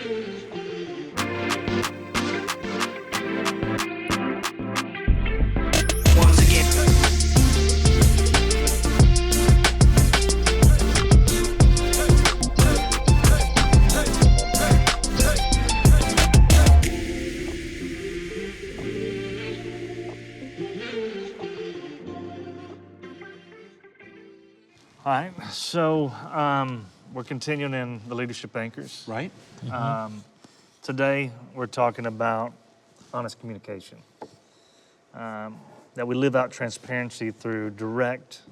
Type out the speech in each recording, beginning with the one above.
Once again. All right, so we're continuing in the leadership anchors. Right? Today, we're talking about honest communication. That we live out transparency through direct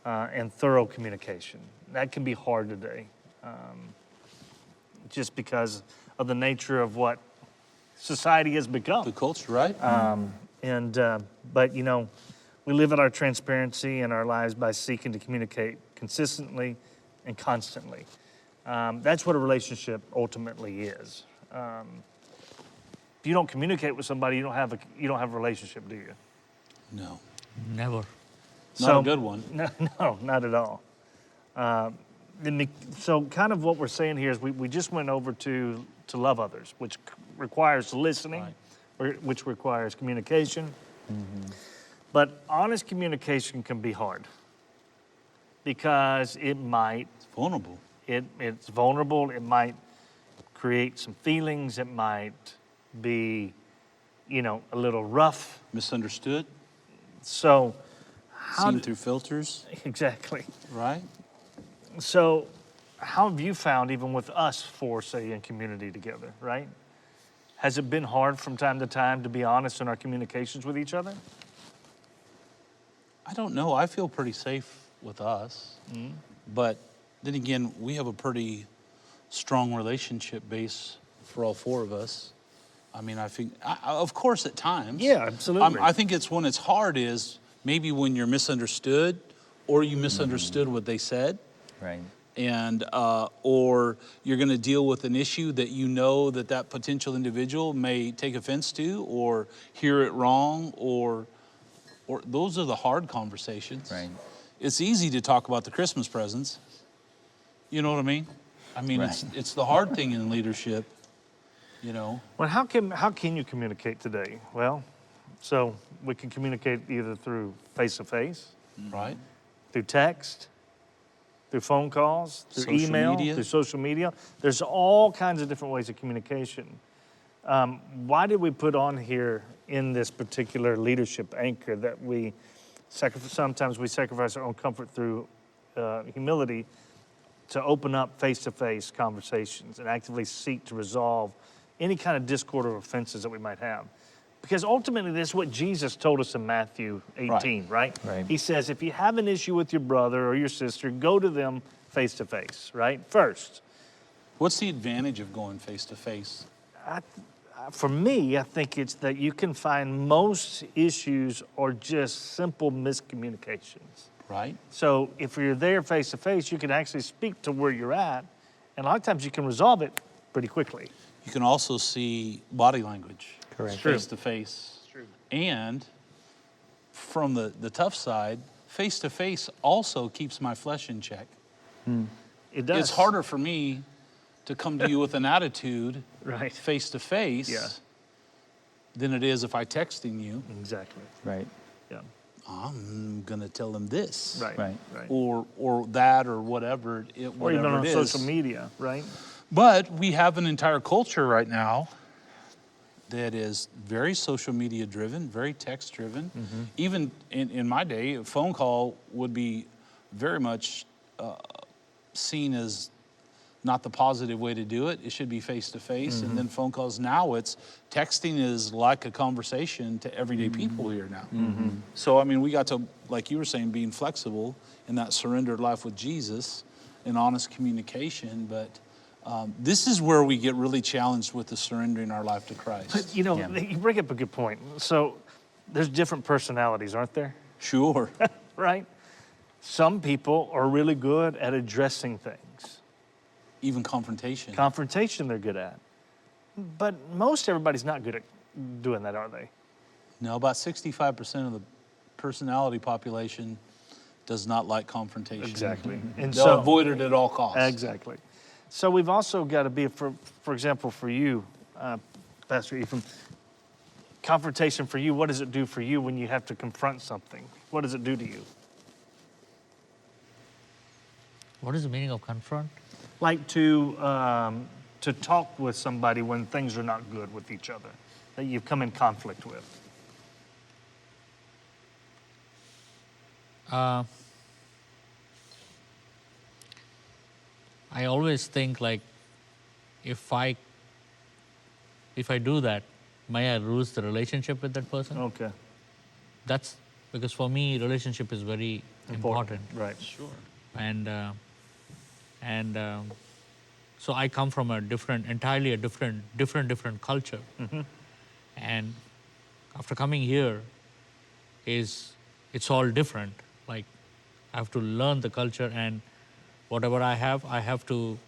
and thorough communication. That can be hard today, just because of the nature of what society has become. The culture, right? But you know, we live out our transparency in our lives by seeking to communicate consistently and constantly. That's what a relationship ultimately is. If you don't communicate with somebody, you don't have a relationship, do you? No. Never. Not a good one. No, not at all. So kind of what we're saying here is we just went over to love others, which requires listening, which requires communication. Mm-hmm. But honest communication can be hard because it might, It's vulnerable. it's vulnerable, it might create some feelings, it might be, you know, a little rough. Misunderstood. So Seen through filters. Exactly. Right? So how have you found, even with us four, say, in community together, right? Has it been hard from time to time to be honest in our communications with each other? I don't know. I feel pretty safe with us. Mm-hmm. But then again, we have a pretty strong relationship base for all four of us. I mean, I think, of course, at times. Yeah, absolutely. I think it's when it's hard is maybe when you're misunderstood or you misunderstood what they said. Right. And or you're going to deal with an issue that you know that potential individual may take offense to or hear it wrong or those are the hard conversations. Right. It's easy to talk about the Christmas presents. You know what I mean? I mean, Right. it's the hard thing in leadership, you know. Well, how can you communicate today? Well, so we can communicate either through face-to-face, Right? through text, through phone calls, through Social email, media. through social media. There's all kinds of different ways of communication. Why did we put on here in this particular leadership anchor that sometimes we sacrifice our own comfort through humility to open up face-to-face conversations and actively seek to resolve any kind of discord or offenses that we might have? Because ultimately, this is what Jesus told us in Matthew 18, right? Right. He says, if you have an issue with your brother or your sister, go to them face-to-face, right? First. What's the advantage of going face to face? For me, I think it's that you can find most issues are just simple miscommunications. Right? So if you're there face-to-face, you can actually speak to where you're at, and a lot of times you can resolve it pretty quickly. You can also see body language. Correct. True. Face to face. True. And from the tough side, face to face also keeps my flesh in check. It does. It's harder for me to come to you with an attitude Right. face to face Yeah. than it is if I texting you. Exactly. Right. Yeah. I'm gonna tell them this, Right. Right. Right. or that, or whatever it Or even whatever on it is. social media, right? But we have an entire culture right now that is very social media driven, very text driven. Even in my day, a phone call would be very much seen as not the positive way to do it. It should be face to face. And then phone calls now, texting is like a conversation to everyday people here now. So, I mean, we got to, like you were saying, being flexible in that surrendered life with Jesus and honest communication. But this is where we get really challenged with the surrendering our life to Christ. But, you know, Yeah. you bring up a good point. So there's different personalities, aren't there? Sure. Right? Some people are really good at addressing things. Even confrontation. Confrontation they're good at. But most everybody's not good at doing that, are they? No, about 65% of the personality population does not like confrontation. Exactly. And They'll avoid it at all costs. Exactly. So we've also got to be, for example, for you, Pastor Ephraim, confrontation for you, what does it do for you when you have to confront something? What does it do to you? What is the meaning of confront? Like to talk with somebody when things are not good with each other, that you've come in conflict with. I always think like, if I do that, may I lose the relationship with that person? Okay. That's because for me, relationship is very important. Right. Sure. And so I come from entirely a different culture. And after coming here, it's all different. Like, I have to learn the culture, and whatever I have to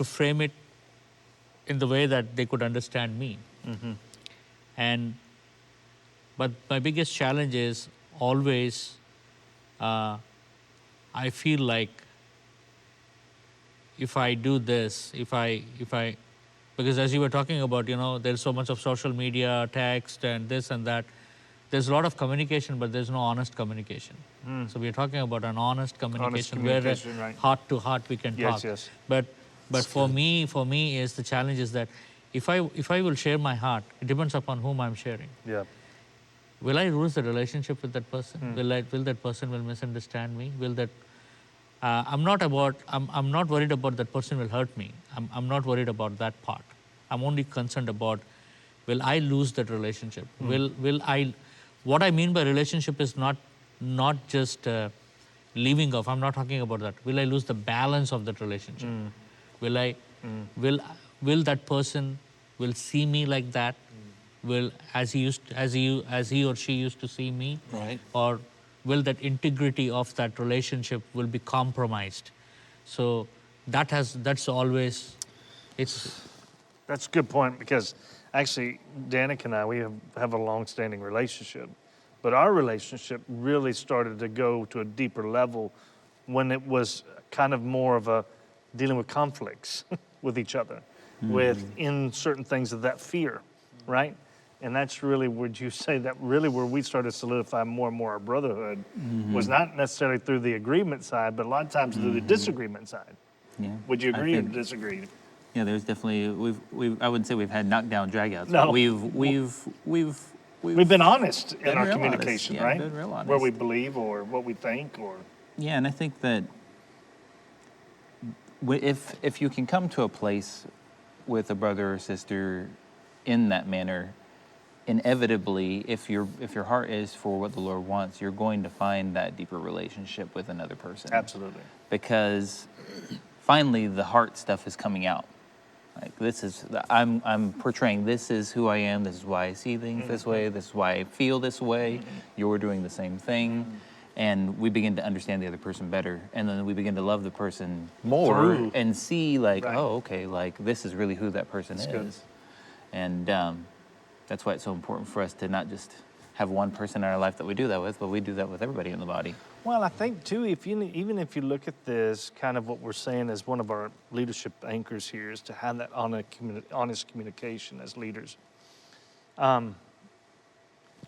frame it in the way that they could understand me. But my biggest challenge is always, I feel like if I do this, because as you were talking about, there's so much of social media, text, and this and that. There's a lot of communication, but there's no honest communication. So we're talking about an honest communication, communication, where right. heart to heart we can talk. Yes. But for me is the challenge is that if I will share my heart, it depends upon whom I'm sharing. Yeah. Will I lose the relationship with that person? Will that person will misunderstand me? Will that I'm not worried about that person will hurt me. I'm not worried about that part. I'm only concerned about, will I lose that relationship? Will I? What I mean by relationship is not just leaving off. I'm not talking about that. Will I lose the balance of that relationship? Will I? Will that person will see me like that? Will as he or she used to see me? Right. Or will that integrity of that relationship will be compromised? So that's always, it's. That's a good point, because actually, Danica and I, we have a long-standing relationship. But our relationship really started to go to a deeper level when it was kind of more of a dealing with conflicts with each other, in certain things of that fear, right? And that's really, would you say that really where we started to solidify more and more our brotherhood was not necessarily through the agreement side, but a lot of times through the disagreement side. Yeah. Would you I agree or think- disagree? Yeah, there's definitely I wouldn't say we've had knockdown dragouts. No. But we've We've been honest in Been our real honest, communication, yeah, right? been real honest. Where we believe or what we think or... Yeah, and I think that if you can come to a place with a brother or sister in that manner, inevitably, if your heart is for what the Lord wants, you're going to find that deeper relationship with another person. Absolutely. Because finally the heart stuff is coming out. Like, I'm portraying, this is who I am, this is why I see things this way, this is why I feel this way, you're doing the same thing. And we begin to understand the other person better. And then we begin to love the person more Through. and see like, Right. oh, okay, like this is really who that person is. good. And that's why it's so important for us to not just have one person in our life that we do that with, but we do that with everybody in the body. Well, I think, too, even if you look at this, kind of what we're saying as one of our leadership anchors here is to have that honest communication as leaders.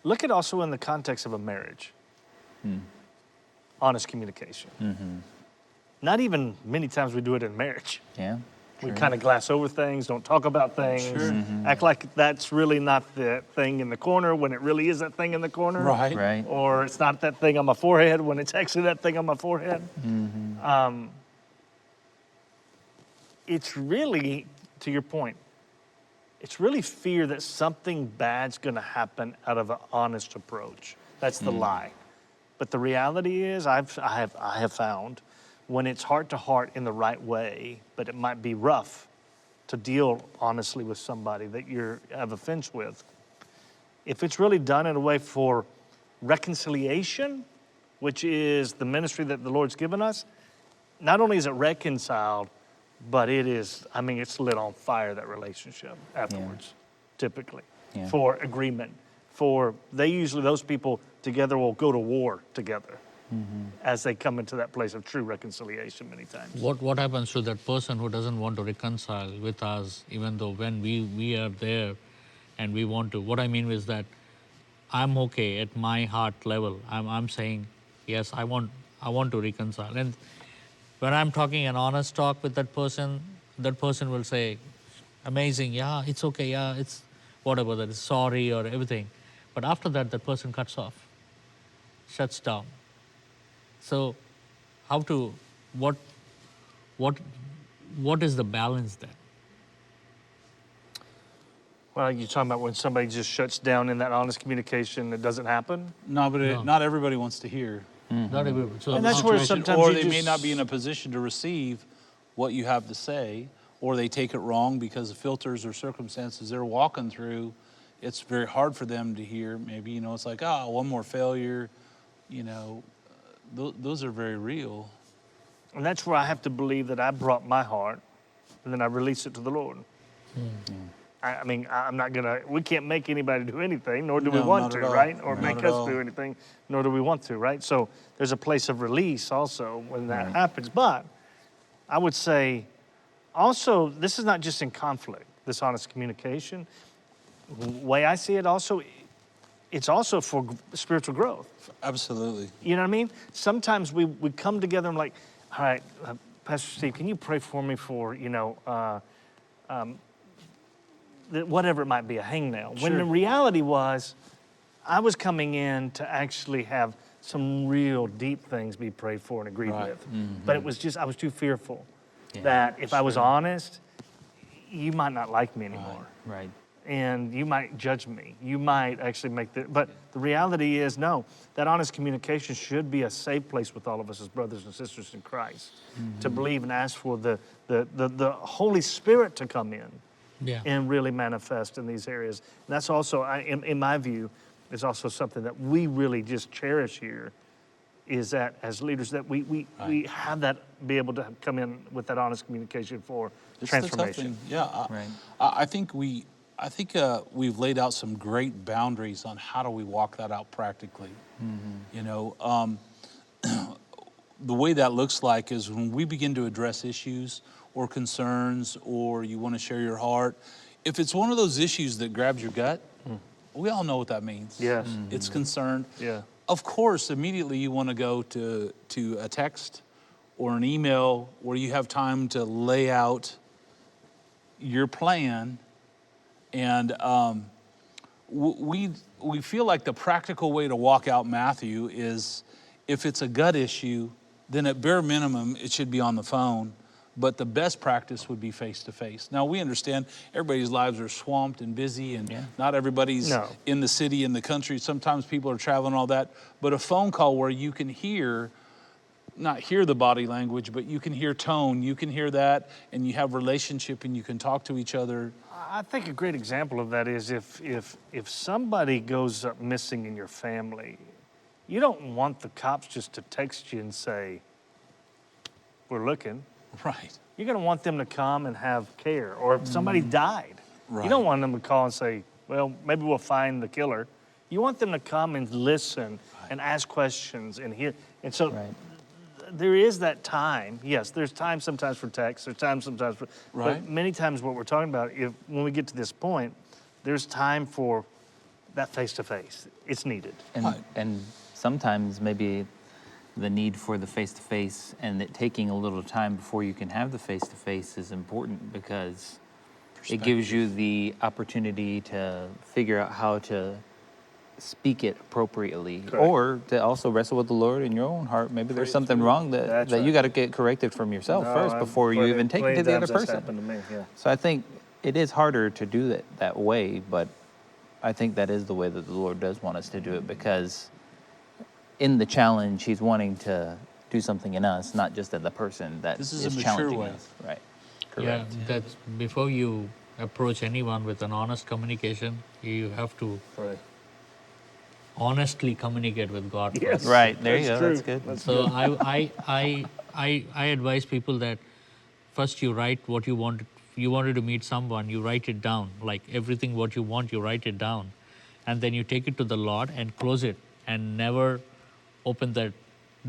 Look at also in the context of a marriage. Honest communication. Not even many times we do it in marriage. Yeah. We Sure. kind of glass over things, don't talk about things, act like that's really not the thing in the corner when it really is that thing in the corner. Right. Right. Or it's not that thing on my forehead when it's actually that thing on my forehead. It's really, to your point, it's really fear that something bad's going to happen out of an honest approach. That's the lie. But the reality is, I have found, when it's heart to heart in the right way, but it might be rough to deal honestly with somebody that you have offense with. If it's really done in a way for reconciliation, which is the ministry that the Lord's given us, not only is it reconciled, but it is, it's lit on fire, that relationship afterwards, typically, Yeah. for agreement. Those people together will go to war together as they come into that place of true reconciliation many times. What happens to that person who doesn't want to reconcile with us, even though when we are there and we want to? What I mean is that I'm okay at my heart level. I'm saying, yes, I want to reconcile. And when I'm talking an honest talk with that person will say, amazing, yeah, it's okay, yeah, it's whatever, that is sorry or everything. But after that, that person cuts off, shuts down. So what is the balance there? Well, you're talking about when somebody just shuts down in that honest communication, it doesn't happen? No, but No. not everybody wants to hear. Not everybody. So And that's where situation, sometimes or you they may just- not be in a position to receive what you have to say, or they take it wrong because of filters or circumstances they're walking through. It's very hard for them to hear. Maybe, it's like, one more failure. Those are very real. And that's where I have to believe that I brought my heart and then I release it to the Lord. I mean, I'm not we can't make anybody do anything, nor do we No, want not to, at all. right? Or Not make at us all. do anything, nor do we want to, right? So there's a place of release also when that Right. happens. But I would say also, this is not just in conflict, this honest communication. The way I see it also, it's also for spiritual growth. Absolutely. You know what I mean? Sometimes we come together and like, all right, Pastor Steve, can you pray for me for, whatever it might be, a hangnail. When Sure. the reality was, I was coming in to actually have some real deep things be prayed for and agreed Right. with. But it was just, I was too fearful Yeah, that if I was honest, you might not like me anymore. Right. And you might judge me. You might actually but the reality is, no, that honest communication should be a safe place with all of us as brothers and sisters in Christ to believe and ask for the Holy Spirit to come in yeah. and really manifest in these areas. And that's also, in my view, is also something that we really just cherish here, is that as leaders that we have that, be able to come in with that honest communication for It's the tough transformation. thing. Yeah. Right. I think we've laid out some great boundaries on how do we walk that out practically. The way that looks like is when we begin to address issues or concerns, or you want to share your heart. If it's one of those issues that grabs your gut, we all know what that means. Yes. It's concerned. Yeah. Of course, immediately you want to go to a text or an email where you have time to lay out your plan. And we feel like the practical way to walk out Matthew is, if it's a gut issue, then at bare minimum, it should be on the phone. But the best practice would be face-to-face. Now, we understand everybody's lives are swamped and busy, and not everybody's No. in the city, in the country. Sometimes people are traveling, all that. But a phone call where you can not hear the body language, but you can hear tone, you can hear that, and you have relationship, and you can talk to each other. I think a great example of that is if somebody goes up missing in your family, you don't want the cops just to text you and say, we're looking. Right. You're going to want them to come and have care. Or if somebody died, you Right. don't want them to call and say, well, maybe we'll find the killer. You want them to come and listen and ask questions and hear. And so Right. there is that time. Yes, there's time sometimes for text. There's time sometimes for, Right. but many times what we're talking about, when we get to this point, there's time for that face-to-face. It's needed. And sometimes maybe the need for the face-to-face and it taking a little time before you can have the face-to-face is important, because it gives you the opportunity to figure out how to speak it appropriately, Correct. or to also wrestle with the Lord in your own heart. Maybe there's something wrong that That's you right. got to get corrected from yourself first before you even take it to the other person. Happened to me, yeah. So I think it is harder to do it that way, but I think that is the way that the Lord does want us to do it, because in the challenge, He's wanting to do something in us, not just at the person that This is is a mature challenging way. us. Right. Yeah, Correct. that's before you approach anyone with an honest communication, you have to Right. honestly communicate with God Yes. first. Right. There you That's go. true. That's good. That's So good. I advise people that first you write what you want. You wanted to meet someone, you write it down. Like everything what you want, you write it down, and then you take it to the Lord and close it, and never open that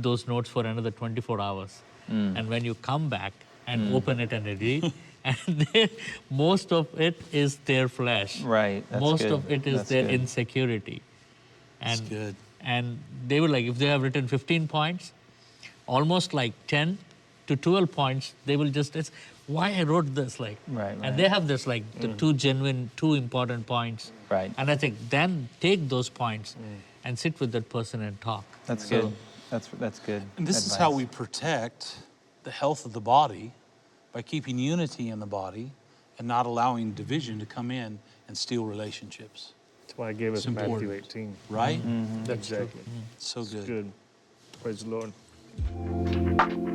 those notes for another 24 hours. And when you come back and open it and read, and most of it is their flesh. Right, that's most good. of it is That's their good. insecurity. That's And, good. and they were like, if they have written 15 points, almost like 10 to 12 points, they will just, it's why I wrote this, like, Right, right. and they have this, like, the two important points. Right. And I think then take those points and sit with that person and talk. That's So- good. That's good. And this is how we protect the health of the body, by keeping unity in the body and not allowing division to come in and steal relationships. That's why I gave us It's Matthew important. 18. Right? Exactly. So good. Good. Praise the Lord.